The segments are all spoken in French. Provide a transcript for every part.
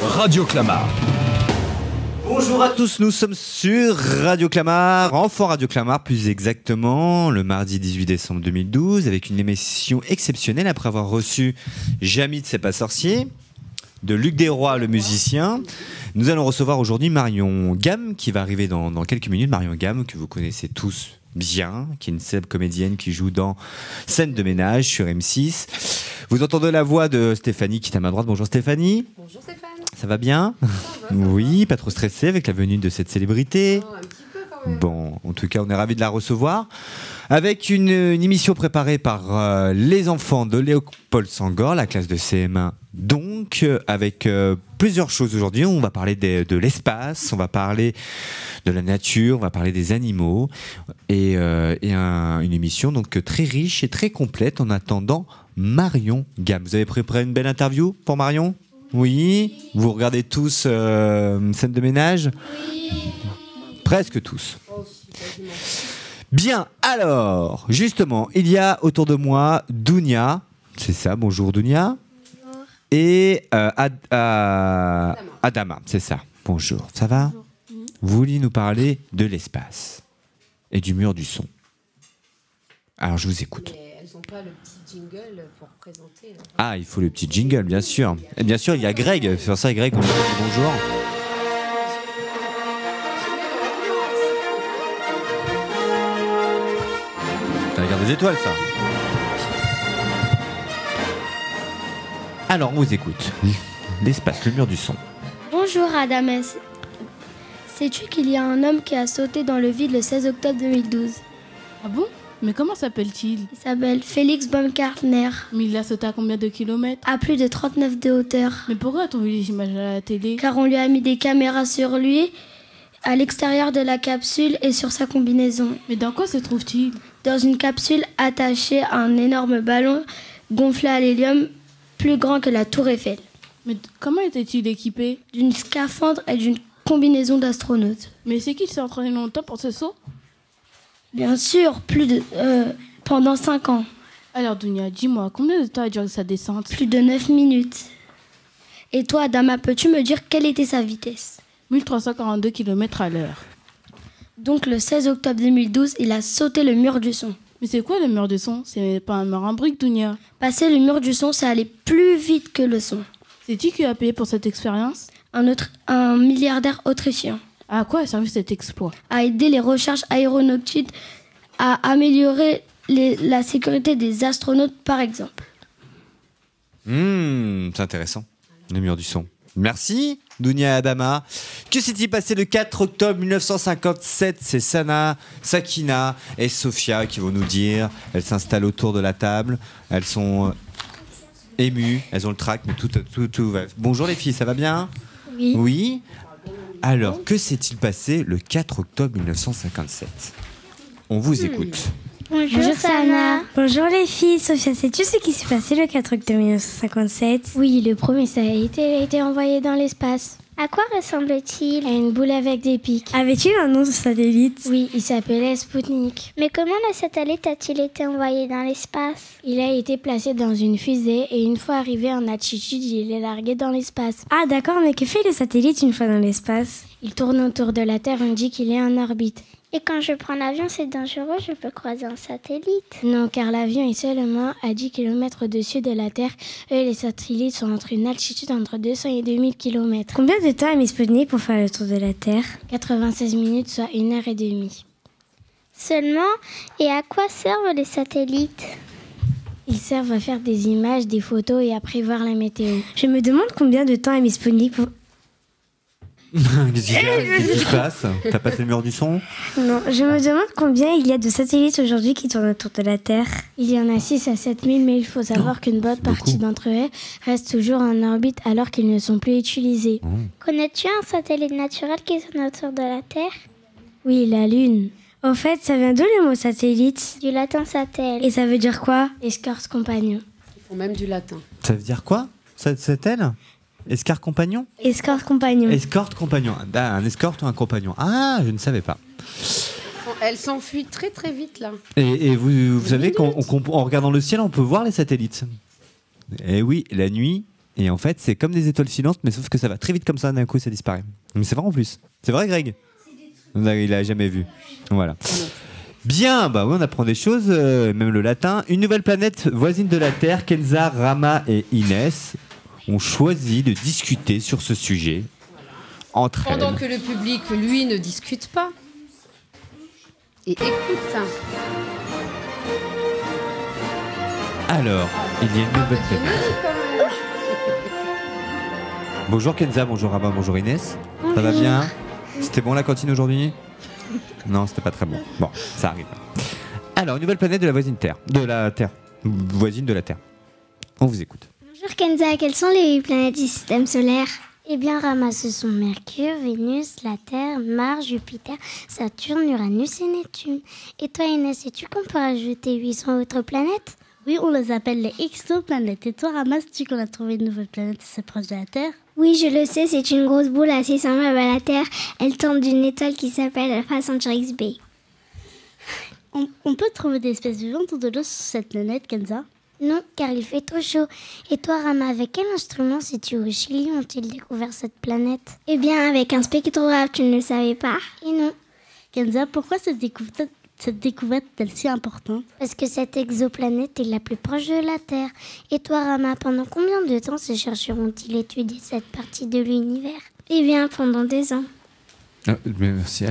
Radio Clamart. Bonjour à tous, nous sommes sur Radio Clamart, Enfant Radio Clamart plus exactement, le mardi 18 décembre 2012, avec une émission exceptionnelle après avoir reçu Jamie de C'est pas sorcier, de Luc Desroy le musicien. Nous allons recevoir aujourd'hui Marion Gamme qui va arriver dans quelques minutes. Marion Gamme que vous connaissez tous bien, qui est une célèbre comédienne qui joue dans Scène de ménage sur M6. Vous entendez la voix de Stéphanie qui est à ma droite. Bonjour Stéphanie. Bonjour Stéphane. Ça va bien ? Ça va, Oui, pas trop stressé avec la venue de cette célébrité. un petit peu quand même. Bon, en tout cas, on est ravis de la recevoir. Avec une émission préparée par les enfants de Léopold Senghor, la classe de CM1. Donc, avec plusieurs choses aujourd'hui. On va parler de l'espace, on va parler de la nature, on va parler des animaux. Et une émission donc très riche et très complète en attendant Marion Gamme. Vous avez préparé une belle interview pour Marion ? Oui. Vous regardez tous Scène de ménage ? Oui. Presque tous. Oh, si, quasiment. Bien, alors, justement, il y a autour de moi Dounia, c'est ça, bonjour Dounia. Bonjour. Et Adama, c'est ça, bonjour, ça va ? Bonjour. Vous vouliez nous parler de l'espace et du mur du son. Alors, je vous écoute. Mais elles n'ont pas le petit jingle pour présenter. Là. Ah, il faut le petit jingle, bien sûr. Et bien sûr, il y a Greg, c'est pour ça Greg, on lui dit bonjour. Ça regarde des étoiles, ça. Alors, on vous écoute. L'espace, le mur du son. Bonjour Adames. Sais-tu qu'il y a un homme qui a sauté dans le vide le 16 octobre 2012 ? Ah bon ? Mais comment s'appelle-t-il ? Il s'appelle Félix Baumgartner. Mais il a sauté à combien de kilomètres ? À plus de 39 de hauteur. Mais pourquoi a-t-on vu les images à la télé ? Car on lui a mis des caméras sur lui, à l'extérieur de la capsule et sur sa combinaison. Mais dans quoi se trouve-t-il ? Dans une capsule attachée à un énorme ballon gonflé à l'hélium plus grand que la tour Eiffel. Mais comment était-il équipé ? D'une scaphandre et d'une combinaison d'astronaute. Mais c'est qu'il s'est entraîné longtemps pour ce saut ? Bien sûr, pendant 5 ans. Alors Dounia, dis-moi, combien de temps a duré sa descente ? Plus de 9 minutes. Et toi, Adama, peux-tu me dire quelle était sa vitesse ? 1342 km à l'heure. Donc le 16 octobre 2012, il a sauté le mur du son. Mais c'est quoi le mur de son ? C'est pas un mur en briques, Dounia ? Passer le mur du son, c'est aller plus vite que le son. C'est qui a payé pour cette expérience ? Un milliardaire autrichien. À quoi a servi cet exploit ? À aider les recherches aéronautiques, à améliorer la sécurité des astronautes, par exemple. C'est intéressant, le mur du son. Merci, Dounia Adama. Que s'est-il passé le 4 octobre 1957 ? C'est Sana, Sakina et Sophia qui vont nous dire. Elles s'installent autour de la table. Elles sont émues. Elles ont le trac, mais tout va. Bonjour les filles, ça va bien ? Oui. Oui. Alors, que s'est-il passé le 4 octobre 1957 ? On vous écoute. Bonjour Sana. Bonjour les filles. Sophia, sais-tu ce qui s'est passé le 4 octobre 1957 ? Oui, le premier satellite a été envoyé dans l'espace. À quoi ressemble-t-il ? À une boule avec des pics. Avait-il un nom de satellite ? Oui, il s'appelait Spoutnik. Mais comment le satellite a-t-il été envoyé dans l'espace ? Il a été placé dans une fusée et une fois arrivé en altitude, il est largué dans l'espace. Ah d'accord, mais que fait le satellite une fois dans l'espace ? Il tourne autour de la Terre, on dit qu'il est en orbite. Et quand je prends l'avion, c'est dangereux, je peux croiser un satellite. Non, car l'avion est seulement à 10 km au-dessus de la Terre. Et les satellites sont entre une altitude entre 200 et 2000 km. Combien de temps a mis Spoutnik pour faire le tour de la Terre ? 96 minutes, soit 1h30. Seulement ? Et à quoi servent les satellites ? Ils servent à faire des images, des photos et à prévoir la météo. Je me demande combien de temps a mis Spoutnik pour... Qu'est-ce qui se passe ? T'as passé le mur du son ? Non, je me demande combien il y a de satellites aujourd'hui qui tournent autour de la Terre. Il y en a 6 à 7 000, mais il faut savoir qu'une bonne partie d'entre eux restent toujours en orbite alors qu'ils ne sont plus utilisés. Connais-tu un satellite naturel qui tourne autour de la Terre ? Oui, la Lune. Au fait, ça vient d'où le mot satellite ? Du latin satel. Et ça veut dire quoi ? Escorte compagnon. Ils font même du latin. Ça veut dire quoi ? C'est elle ? Escort compagnon ? Escorte compagnon. Escorte compagnon. Un escorte ou un compagnon ? Ah, je ne savais pas. Elle s'enfuit très très vite là. Et vous savez qu'en regardant le ciel, on peut voir les satellites. Et oui, la nuit Et en fait, c'est comme des étoiles filantes, mais sauf que ça va très vite comme ça, d'un coup, ça disparaît. Mais c'est vrai en plus. C'est vrai, Greg? Il a jamais vu. Voilà. Bien, bah oui, on apprend des choses, même le latin. Une nouvelle planète voisine de la Terre, Kenza, Rama et Inès ont choisi de discuter sur ce sujet entre elles. Pendant que le public, lui, ne discute pas. Et écoute. Alors, il y a une nouvelle planète. Bonjour Kenza, bonjour Rama, bonjour Inès. Ça va bien? C'était bon la cantine aujourd'hui? Non, c'était pas très bon. Bon, ça arrive. Alors, une nouvelle planète de la voisine Terre. De la Terre. Voisine de la Terre. On vous écoute. Bonjour Kenza, quelles sont les planètes du système solaire? Eh bien Rama, ce sont Mercure, Vénus, la Terre, Mars, Jupiter, Saturne, Uranus et Neptune. Et toi Inès, sais-tu qu'on peut rajouter 800 autres planètes? Oui, on les appelle les exoplanètes. Et toi, Rama, sais-tu qu'on a trouvé une nouvelle planète assez proche de la Terre? Oui, je le sais, c'est une grosse boule assez semblable à la Terre. Elle tombe d'une étoile qui s'appelle Alpha Centaurix B. On peut trouver des espèces vivantes ou de l'eau sur cette planète, Kenza? Non, car il fait trop chaud. Et toi, Rama, avec quel instrument sais-tu au Chili ont-ils découvert cette planète? Eh bien, avec un spectrographe, tu ne le savais pas? Et non. Kenza, pourquoi cette découverte est-elle si importante? Parce que cette exoplanète est la plus proche de la Terre. Et toi, Rama, pendant combien de temps ces chercheurs ont-ils étudié cette partie de l'univers? Eh bien, pendant 2 ans. Merci.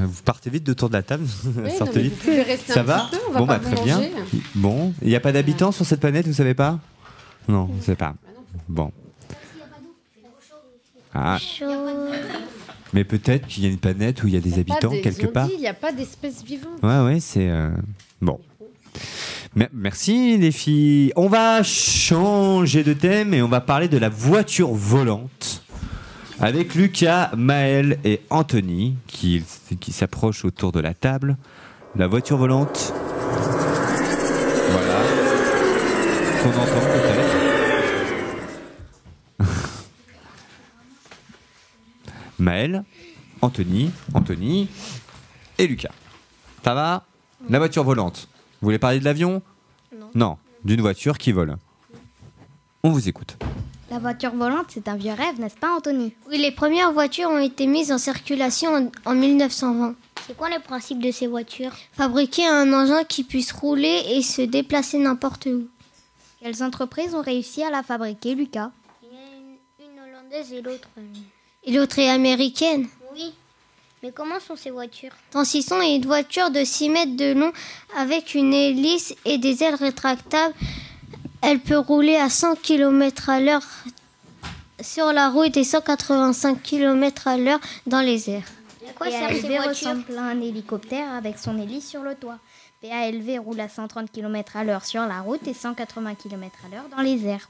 Vous partez vite de tour de la table. Oui, Sortez non, vite. vous pouvez rester Ça un va? petit peu, on va Bon, pas bah vous très bien. manger. Bon, il n'y a pas d'habitants sur cette planète, vous savez pas? Non, vous savez pas. Bon. Ah, Chaud. mais peut-être qu'il y a une planète où il y a des habitants quelque part. Il n'y a pas d'espèces vivantes. Ouais, c'est bon. Merci les filles. On va changer de thème et on va parler de la voiture volante avec Lucas, Maël et Anthony qui s'approchent autour de la table. La voiture volante. Voilà. Qu'on entend peut-être. Maël, Anthony et Lucas. Ça va? La voiture volante. Vous voulez parler de l'avion? Non, d'une voiture qui vole. On vous écoute. La voiture volante, c'est un vieux rêve, n'est-ce pas, Anthony? Oui, les premières voitures ont été mises en circulation en 1920. C'est quoi le principe de ces voitures? Fabriquer un engin qui puisse rouler et se déplacer n'importe où. Quelles entreprises ont réussi à la fabriquer, Lucas? Il y a une hollandaise et l'autre. Et l'autre est américaine. Oui. Mais comment sont ces voitures? Transition est une voiture de 6 mètres de long avec une hélice et des ailes rétractables. Elle peut rouler à 100 km/h sur la route et 185 km/h dans les airs. À quoi servent ces voitures? Ressemble à un hélicoptère avec son hélice sur le toit. PALV roule à 130 km/h sur la route et 180 km/h dans les airs.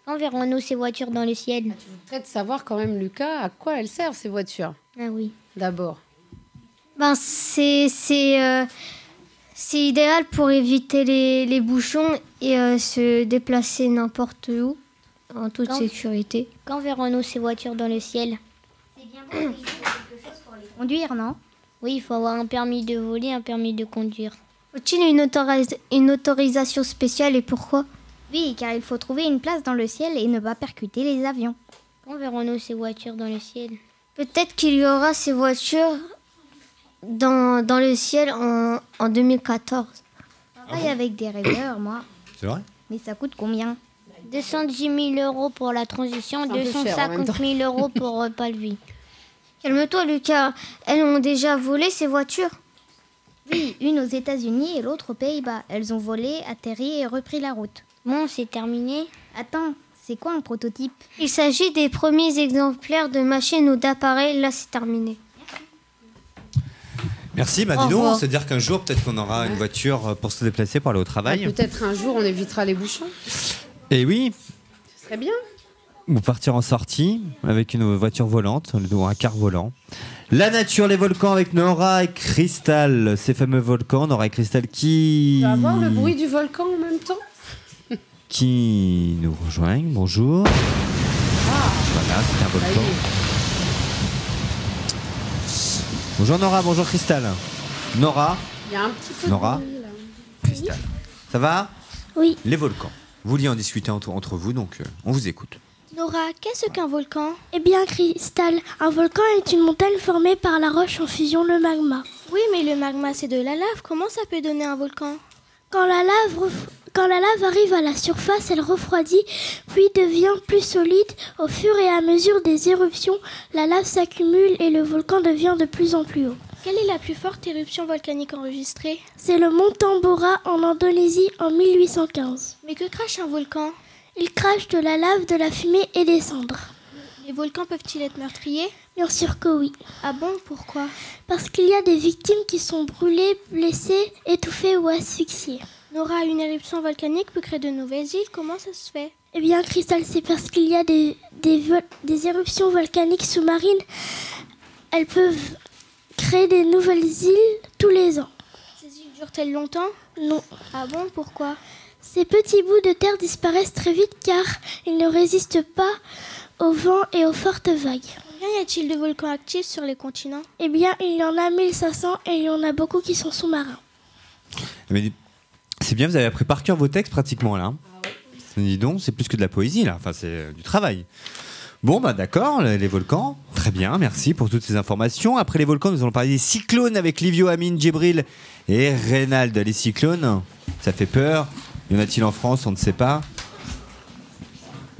Quand verrons-nous ces voitures dans le ciel? Tu voudrais savoir quand même, Lucas, à quoi elles servent ces voitures? Ah oui. D'abord. Ben c'est idéal pour éviter les bouchons et se déplacer n'importe où en toute sécurité. Quand verrons-nous ces voitures dans le ciel? C'est bien bon, mais il faut quelque chose pour les conduire, non? Oui, il faut avoir un permis de voler, un permis de conduire. Faut-il une autorisation spéciale et pourquoi? Oui, car il faut trouver une place dans le ciel et ne pas percuter les avions. Quand verrons-nous ces voitures dans le ciel? Peut-être qu'il y aura ces voitures dans le ciel en 2014. Je travaille avec des rêveurs, moi. C'est vrai? Mais ça coûte combien? 210 000 € pour la transition, C'est un peu cher en même 250 000 € pour Palvi. Calme-toi, Lucas. Elles ont déjà volé ces voitures? Oui, une aux États-Unis et l'autre aux Pays-Bas. Elles ont volé, atterri et repris la route. Bon, c'est terminé. Attends, c'est quoi un prototype? Il s'agit des premiers exemplaires de machines ou d'appareils. Là, c'est terminé. Merci, bah dis donc, c'est-à-dire qu'un jour, peut-être qu'on aura une voiture pour se déplacer pour aller au travail. Peut-être un jour, on évitera les bouchons. Et oui. Ce serait bien. Ou partir en sortie avec une voiture volante ou un car volant. La nature, les volcans avec Nora et Cristal. Ces fameux volcans, Nora et Cristal qui... On va avoir le bruit du volcan en même temps. Qui nous rejoignent. Bonjour. Voilà, c'est un volcan. Bonjour Nora, bonjour Cristal. Nora. Il y a un petit peu Nora. de bruit là. Cristal. Ça va? Oui. Les volcans. Vous vouliez en discuter entre vous, donc on vous écoute. Nora, qu'est-ce qu'un volcan? Eh bien, Cristal, un volcan est une montagne formée par la roche en fusion, le magma. Oui, mais le magma, c'est de la lave. Comment ça peut donner un volcan? Quand la lave arrive à la surface, elle refroidit, puis devient plus solide. Au fur et à mesure des éruptions, la lave s'accumule et le volcan devient de plus en plus haut. Quelle est la plus forte éruption volcanique enregistrée? C'est le mont Tambora en Indonésie en 1815. Mais que crache un volcan? Il crache de la lave, de la fumée et des cendres. Les volcans peuvent-ils être meurtriers? Bien sûr que oui. Ah bon, pourquoi? Parce qu'il y a des victimes qui sont brûlées, blessées, étouffées ou asphyxiées. Nora, une éruption volcanique peut créer de nouvelles îles. Comment ça se fait? Eh bien, Cristal, c'est parce qu'il y a des éruptions volcaniques sous-marines. Elles peuvent créer des nouvelles îles tous les ans. Ces îles durent-elles longtemps? Non. Ah bon, pourquoi? Ces petits bouts de terre disparaissent très vite car ils ne résistent pas au vent et aux fortes vagues. Combien y a-t-il de volcans actifs sur les continents? Eh bien, il y en a 1500 et il y en a beaucoup qui sont sous-marins. Mais c'est bien, vous avez appris par cœur vos textes pratiquement là. Dis donc, c'est plus que de la poésie là. Enfin, c'est du travail. Bon, bah d'accord, les volcans. Très bien, merci pour toutes ces informations. Après les volcans, nous allons parler des cyclones avec Livio, Amine, Djibril et Reynald. Les cyclones, ça fait peur. Y en a-t-il en France? On ne sait pas.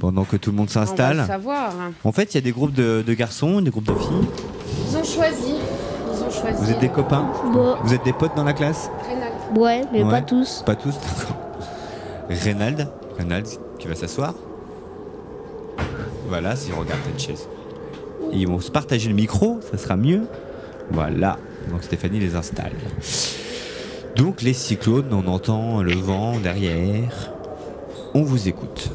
Pendant que tout le monde s'installe. On va le savoir. En fait, il y a des groupes de garçons, des groupes de filles. Ils ont choisi. Vous êtes des copains? Bon. Vous êtes des potes dans la classe? Reynald. Ouais, mais Ouais. pas tous. Pas tous, d'accord. Reynald qui va s'asseoir. Voilà, s'il regarde cette chaise. Et ils vont se partager le micro, ça sera mieux. Voilà, donc Stéphanie les installe. Donc les cyclones, on entend le vent derrière. On vous écoute.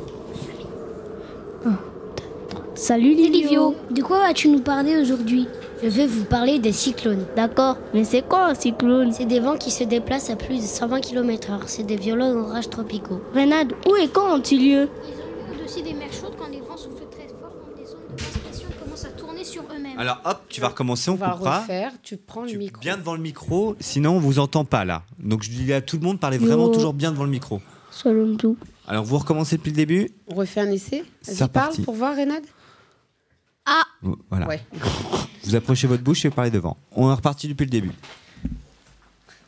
Salut Livio. De quoi vas-tu nous parler aujourd'hui? Je vais vous parler des cyclones. D'accord, mais c'est quoi un cyclone? C'est des vents qui se déplacent à plus de 120 km/h. C'est des violents orages tropicaux. Reynald, où et quand ont-ils lieu? Ils ont eu au-dessus des mers chaudes quand les vents soufflent très fort, quand des zones de basse pression commencent à tourner sur eux-mêmes. Alors hop, tu vas recommencer, on On va coupera. refaire. Tu prends le micro. Bien devant le micro, sinon on vous entend pas là. Donc je dis à tout le monde, parlez vraiment toujours bien devant le micro. Selon tout. Alors vous recommencez depuis le début. On refait un essai. C'est Vas-y, parle reparti. pour voir, Reynald. Voilà. Ouais. Vous approchez votre bouche et vous parlez devant. On est reparti depuis le début.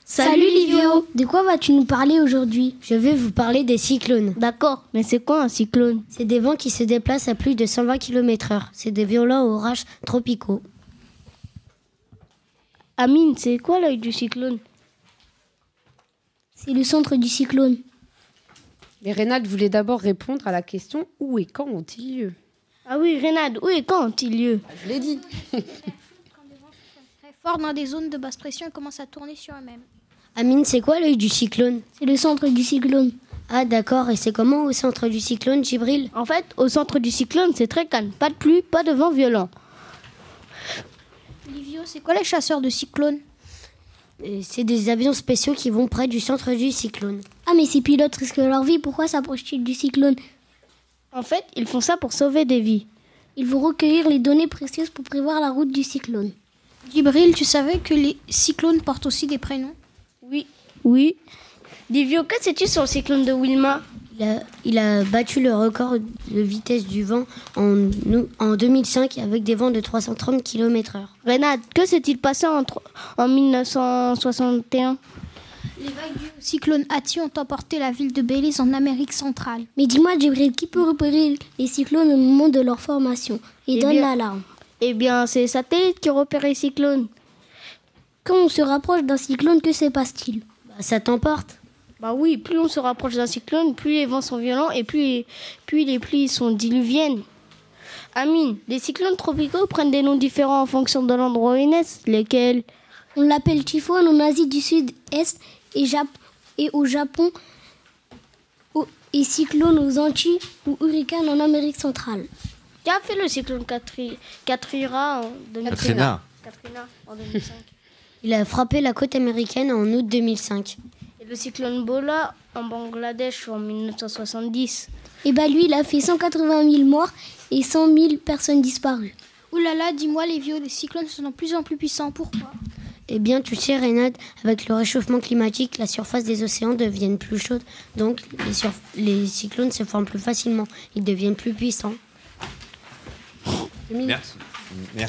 Salut Livio. De quoi vas-tu nous parler aujourd'hui? Je vais vous parler des cyclones. D'accord, mais c'est quoi un cyclone? C'est des vents qui se déplacent à plus de 120 km/h. C'est des violents orages tropicaux. Amine, c'est quoi l'œil du cyclone? C'est le centre du cyclone. Mais Reynald voulait d'abord répondre à la question où et quand ont-ils lieu? Ah oui, Reynald, où et quand ont-ils lieu? Je l'ai dit. Quand les vents soufflent très fort dans des zones de basse pression, ils commencent à tourner sur eux-mêmes. Amine, c'est quoi l'œil du cyclone? C'est le centre du cyclone. Ah d'accord, et c'est comment au centre du cyclone, Djibril? En fait, au centre du cyclone, c'est très calme. Pas de pluie, pas de vent violent. Livio, c'est quoi les chasseurs de cyclones? C'est des avions spéciaux qui vont près du centre du cyclone. Ah, mais ces pilotes risquent leur vie, pourquoi s'approchent-ils du cyclone? En fait, ils font ça pour sauver des vies. Ils vont recueillir les données précieuses pour prévoir la route du cyclone. Djibril, tu savais que les cyclones portent aussi des prénoms? Oui. Livio, que sais-tu sur le cyclone de Wilma? Il a battu le record de vitesse du vent en 2005 avec des vents de 330 km/h. Reynald, que s'est-il passé en 1961? Les vagues du cyclone Hattie ont emporté la ville de Belize en Amérique centrale. Mais dis-moi, Djibril, qui peut repérer les cyclones au moment de leur formation et donne l'alarme? Eh bien, c'est les satellites qui repèrent les cyclones. Quand on se rapproche d'un cyclone, que se passe-t-il? Ça t'emporte? Bah oui, plus on se rapproche d'un cyclone, plus les vents sont violents et plus les pluies sont diluviennes. Amine, les cyclones tropicaux prennent des noms différents en fonction de l'endroit où ils naissent. Lesquels? On l'appelle typhon en Asie du Sud-Est et au Japon, et cyclone aux Antilles ou hurricane en Amérique centrale. Qui a fait le cyclone Katrina en 2005? Katrina. Katrina en 2005. Il a frappé la côte américaine en août 2005. Et le cyclone Bola en Bangladesh en 1970. Et bah lui, il a fait 180 000 morts et 100 000 personnes disparues. Ouh là là, dis-moi, Livio, les cyclones sont de plus en plus puissants. Pourquoi? Eh bien, tu sais, Reynald, avec le réchauffement climatique, la surface des océans devient plus chaude. Donc, les cyclones se forment plus facilement. Ils deviennent plus puissants.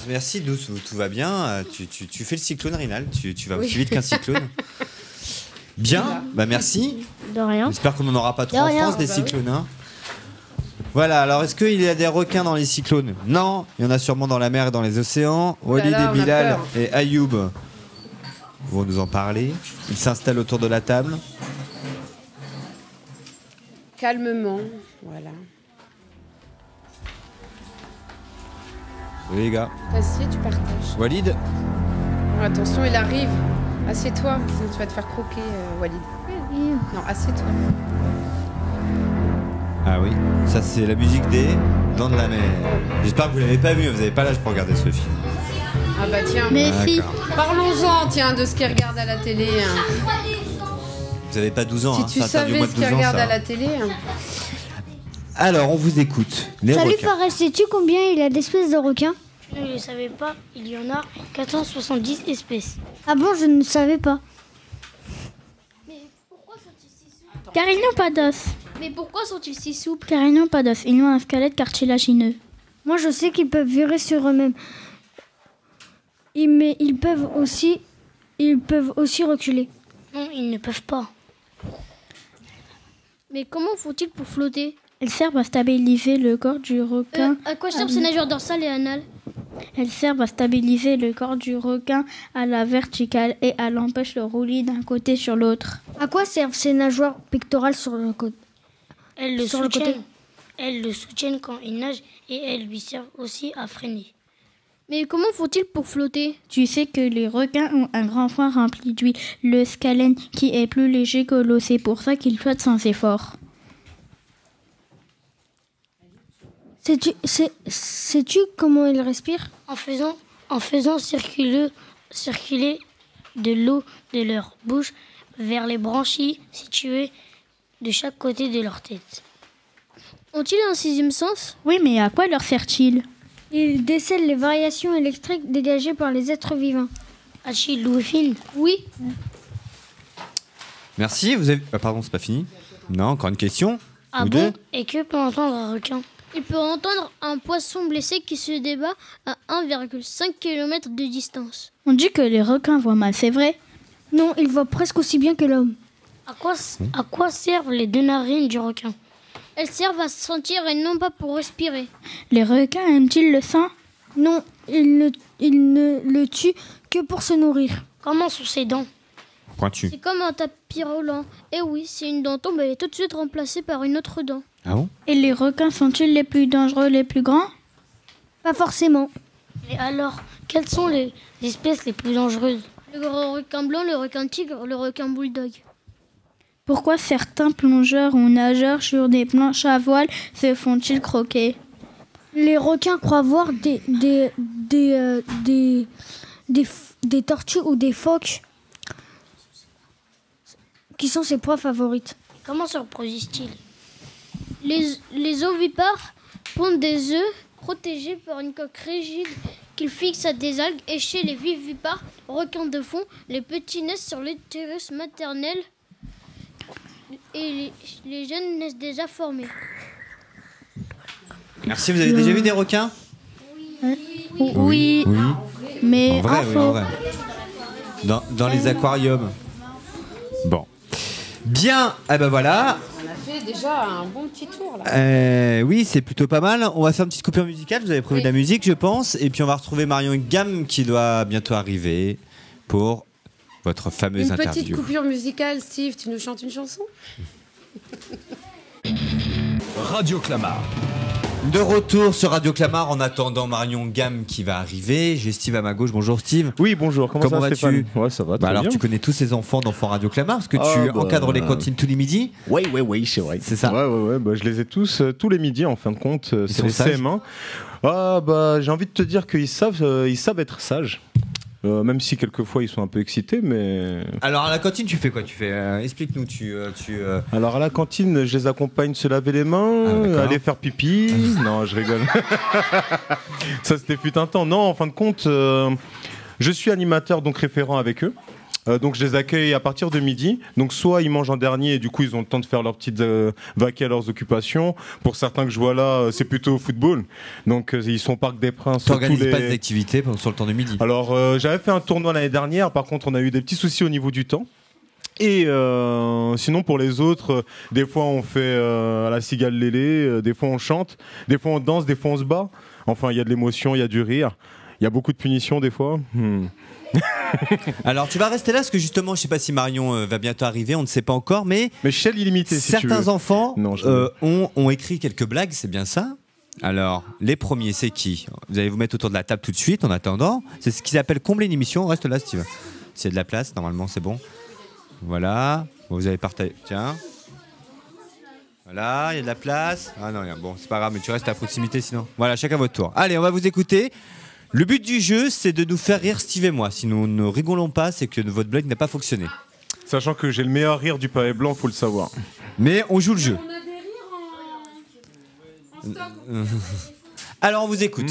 Merci, nous, tout va bien. Tu fais le cyclone, Rinald. Tu vas aussi vite qu'un cyclone. Bien, merci. De rien. J'espère qu'on n'en aura pas trop en France des cyclones. Hein. Voilà, alors est-ce qu'il y a des requins dans les cyclones? Non, il y en a sûrement dans la mer et dans les océans. Walid et Bilal et Ayoub vont nous en parler. Ils s'installent autour de la table. Calmement, voilà. Oui, les gars. T'assieds, tu partages. Walid. Oh, attention, il arrive. Assieds-toi, sinon tu vas te faire croquer, Walid. Non, assieds-toi. Ah oui, ça c'est la musique des Dents de la Mer. J'espère que vous l'avez pas vu, vous n'avez pas l'âge pour regarder ce film. Ah bah tiens. Mais si. Parlons-en, tiens, de ce qu'ils regardent à la télé. Hein. Vous n'avez pas 12 ans, Si hein, tu c'est interdit au savais moins ce de 12 qu'ils ans, regardent ça. à la télé. Hein. Alors, on vous écoute. Les Salut requins. Fares, sais-tu combien il y a d'espèces de requins? Je ne le savais pas, il y en a 470 espèces. Ah bon, je ne savais pas. Car ils n'ont pas d'os. Mais pourquoi sont-ils si souples? Car ils n'ont pas d'os. Ils ont un squelette cartilagineux. Moi, je sais qu'ils peuvent virer sur eux-mêmes. Mais ils peuvent aussi reculer. Non, ils ne peuvent pas. Mais comment font-ils pour flotter? Elles servent à stabiliser le corps du requin. À quoi servent ces nageurs dorsales et anales? Elles servent à stabiliser le corps du requin à la verticale et à l'empêcher de rouler d'un côté sur l'autre. À quoi servent ces nageoires pectorales sur le côté? Elles le Sur le côté. soutiennent. Elles le soutiennent quand il nage et elles lui servent aussi à freiner. Mais comment font-ils pour flotter? Tu sais que les requins ont un grand foie rempli d'huile, le scalène, qui est plus léger que l'eau. C'est pour ça qu'ils flottent sans effort. Sais-tu comment ils respirent? En faisant circuler de l'eau de leur bouche vers les branchies situées de chaque côté de leur tête. Ont-ils un sixième sens? Oui, mais à quoi leur sert-il? Ils décèlent les variations électriques dégagées par les êtres vivants. Achille Louis-Fine. Oui. Merci, vous avez... pardon, c'est pas fini? Non, encore une question? Ah Vous bon? deux Et que peut entendre un requin? Il peut entendre un poisson blessé qui se débat à 1,5 km de distance. On dit que les requins voient mal, c'est vrai? Non, ils voient presque aussi bien que l'homme. À quoi servent les deux narines du requin? Elles servent à sentir et non pas pour respirer. Les requins aiment-ils le sang? Non, ils ne le tuent que pour se nourrir. Comment sont ses dents? Pointu. C'est comme un tapis roulant. Et oui, si une dent tombe, elle est tout de suite remplacée par une autre dent. Ah bon? Et les requins sont-ils les plus dangereux, les plus grands? Pas forcément. Et alors, quelles sont les espèces les plus dangereuses? Le grand requin blanc, le requin tigre, le requin bulldog. Pourquoi certains plongeurs ou nageurs sur des planches à voile se font-ils croquer? Les requins croient voir des tortues ou des phoques qui sont ses proies favorites. Comment se reproduisent-ils? Les ovipares pondent des œufs protégés par une coque rigide qu'ils fixent à des algues. Et chez les vivipares, requins de fond, les petits naissent sur l'utérus maternel et les jeunes naissent déjà formés. Merci, vous avez déjà vu des requins? Oui. Mais En vrai, oui, faux. en vrai. Dans les aquariums. Bon. Bien, eh ben voilà. On a fait déjà un bon petit tour là. Oui, c'est plutôt pas mal. On va faire une petite coupure musicale. Vous avez prévu Oui. de la musique, je pense. Et puis on va retrouver Marion Gamme qui doit bientôt arriver pour votre fameuse Une petite interview. coupure musicale, Steve, tu nous chantes une chanson? Radio Clamart. De retour sur Radio Clamart en attendant Marion Gamme qui va arriver. J'ai Steve à ma gauche. Bonjour Steve. Oui, bonjour. Comment ça, vas-tu? Stéphane? Ouais, ça va. Très Alors bien. tu connais tous ces enfants d'enfants Radio Clamart parce que Ah, tu bah, encadres les cantines tous les midis. Oui, c'est vrai. C'est ça. Ouais. Bah, je les ai tous les midis en fin de compte. C'est sont les sages CM1. Ah bah, j'ai envie de te dire qu'ils savent être sages. Même si quelquefois ils sont un peu excités, mais. Alors à la cantine tu fais quoi? Explique-nous. Alors à la cantine, je les accompagne se laver les mains, Ah, d'accord. aller faire pipi. Non, je rigole. Ça c'était fut un temps. Non, en fin de compte, Je suis animateur, donc référent avec eux. Donc je les accueille à partir de midi. Donc soit ils mangent en dernier et du coup ils ont le temps de faire leurs petites vaquer à leurs occupations. Pour certains que je vois là, c'est plutôt au football. Donc ils sont au Parc des Princes. Tu n'organises pas des activités sur le temps de midi? Alors j'avais fait un tournoi l'année dernière. Par contre on a eu des petits soucis au niveau du temps. Et sinon pour les autres, des fois on fait à la cigale lélé, des fois on chante, des fois on danse, des fois on se bat. Enfin il y a de l'émotion, il y a du rire, il y a beaucoup de punitions des fois. Alors tu vas rester là parce que justement je sais pas si Marion va bientôt arriver, on ne sait pas encore, mais Michel illimité si certains tu veux. enfants Non, ont écrit quelques blagues, c'est bien ça? Alors les premiers c'est qui? Vous allez vous mettre autour de la table tout de suite en attendant. C'est ce qu'ils appellent combler une émission. Reste là si tu veux. S'il y a de la place, normalement c'est bon. Voilà, bon, vous avez partagé. Tiens. Voilà, il y a de la place. Ah non, bon, c'est pas grave, mais tu restes à proximité sinon. Voilà, chacun votre tour. Allez, on va vous écouter. Le but du jeu, c'est de nous faire rire Steve et moi. Si nous ne rigolons pas, c'est que votre blague n'a pas fonctionné. Sachant que j'ai le meilleur rire du pavé blanc, faut le savoir. Mais on joue le jeu. Alors on vous écoute.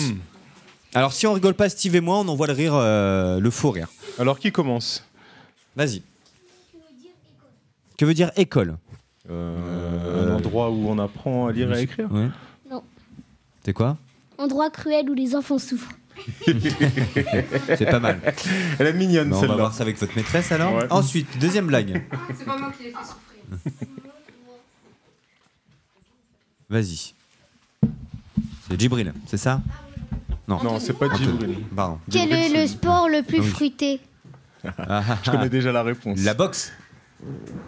Alors si on rigole pas Steve et moi, on envoie le rire, le faux rire. Alors qui commence? Vas-y. Que veut dire école? Un endroit où on apprend à lire et à écrire. Ouais. Non. C'est quoi? Endroit cruel où les enfants souffrent. C'est pas mal. Elle est mignonne Bon, on celle-là. va voir ça avec votre maîtresse alors. Ouais. Ensuite, deuxième blague. C'est pas moi qui l'ai fait souffrir. Vas-y. C'est Djibril, c'est ça? Non, c'est pas Djibril. Pardon. Quel est le sport le plus Ah oui. fruité? Je connais déjà la réponse. La boxe.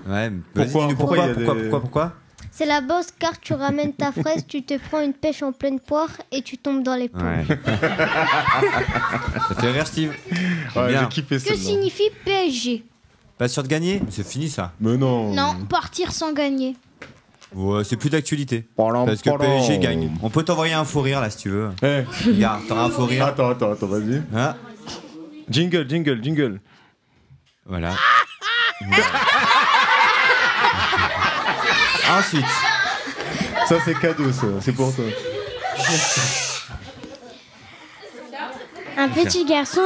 Ouais. Pourquoi vas-y, dis-nous pourquoi il y a pourquoi C'est la bosse car tu ramènes ta fraise, tu te prends une pêche en pleine poire et tu tombes dans les pommes. Ouais. Ça fait rire Steve. Ouais, Bien. j'ai kiffé Que celle-là. signifie PSG? Pas sûr de gagner? C'est fini ça. Mais non. Non, partir sans gagner. Ouais, c'est plus d'actualité. Pardon, Parce que pardon. PSG gagne. On peut t'envoyer un faux rire là si tu veux. Eh. Regarde, t'auras un faux rire. Attends, vas-y. Hein? Jingle. Voilà. Ensuite. Ça c'est cadeau, ça. C'est pour toi. Un petit garçon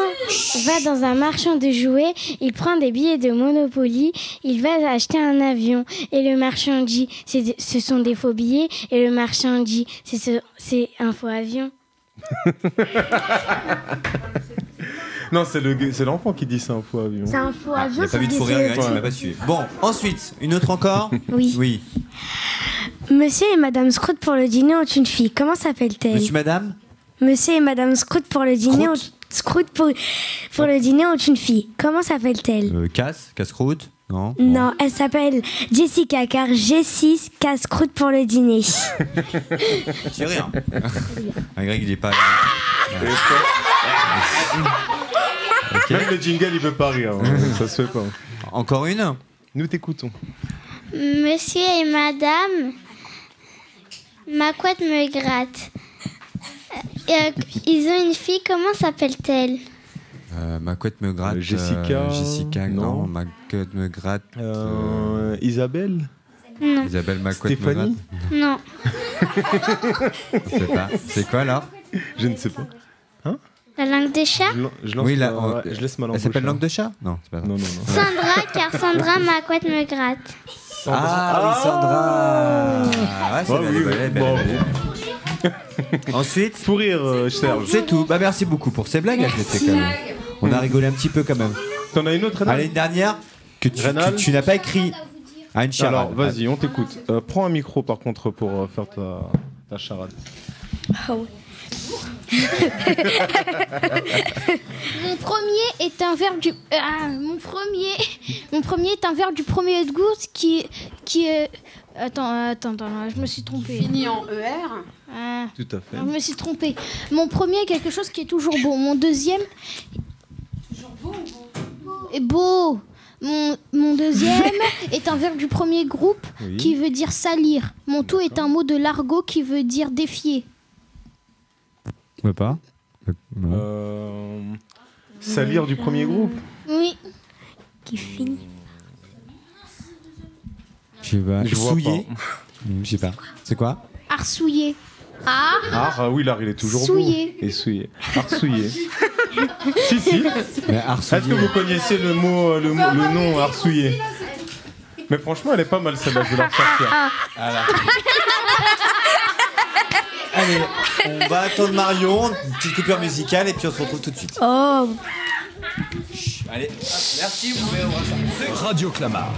va dans un marchand de jouets, il prend des billets de Monopoly, il va acheter un avion. Et le marchand dit, ce sont des faux billets. Et le marchand dit, c'est un faux avion. Non, c'est l'enfant qui dit c'est un faux avion. C'est un faux Il avion. n'y a pas vu de faux rire, Grace, il m'a pas suivi. Bon, ensuite, une autre encore? Oui. Oui. Monsieur et Madame Scrout pour le dîner ont une fille. Comment s'appelle-t-elle? Monsieur, madame? Monsieur et Madame Scrout pour le dîner ont... Scrout pour le dîner ont une fille. Comment s'appelle-t-elle? Casse-croûte? Non. Non, elle s'appelle Jessica car Jessie casse-croûte pour le dîner. C'est rien. Ah, Greg, il est pas. Ok. Même le jingle, il veut pas rire. Hein. Ça se fait pas. Encore une? Nous t'écoutons. Monsieur et madame, ma couette me gratte. Ils ont une fille, comment s'appelle-t-elle? Ma couette me gratte. Jessica. Jessica, non. Ma couette me gratte. Isabelle. Non. Isabelle, ma couette me gratte. Stéphanie. Non. Je sais pas. C'est quoi alors? Je ne sais pas. La langue des chats? Je lance Oui, je laisse ma langue. Elle s'appelle au chat. langue de chat? Non, c'est pas ça. Non. Sandra, car Sandra, ma couette me gratte. Ah, oui, Sandra. Ouais, c'est Ah, bien, oui, elle est belle, bon. elle est belle. Ensuite, Pour rire, Serge. c'est tout. Bah merci beaucoup pour ces blagues. C'était quand même. On a rigolé un petit peu quand même. T'en as une autre, Rénal? Allez, une dernière que tu n'as pas écrit. Ah, une charade. Alors, vas-y, on t'écoute. Prends un micro, par contre, pour faire ta charade. Mon premier est un verbe du mon premier est un verbe du premier de goutte qui est attends, je me suis trompée. Fini en ER. Ah, Tout à fait. je me suis trompée. Mon premier est quelque chose qui est toujours beau. Mon deuxième est beau. Mon deuxième est un verbe du premier groupe Oui. qui veut dire salir. Mon tout est un mot de l'argot qui veut dire défier. Ouais, pas. Salir du premier groupe. Oui. Qui finit. Je sais pas. Je vois Souillé. Je sais pas. C'est quoi? Arsouiller. Ah. Ah oui, l'art, il est toujours Souillé. beau. Et souillé. Art souillé. Si. Mais arsouillé. Est-ce que vous connaissiez le nom arsouillé? Mais franchement, elle est pas mal celle-là, je vais la ressortir. Voilà. Allez, on va attendre Marion, une petite coupure musicale et puis on se retrouve tout de suite. Oh. Allez, merci, vous pouvez ouvrir ça. Radio Clamart.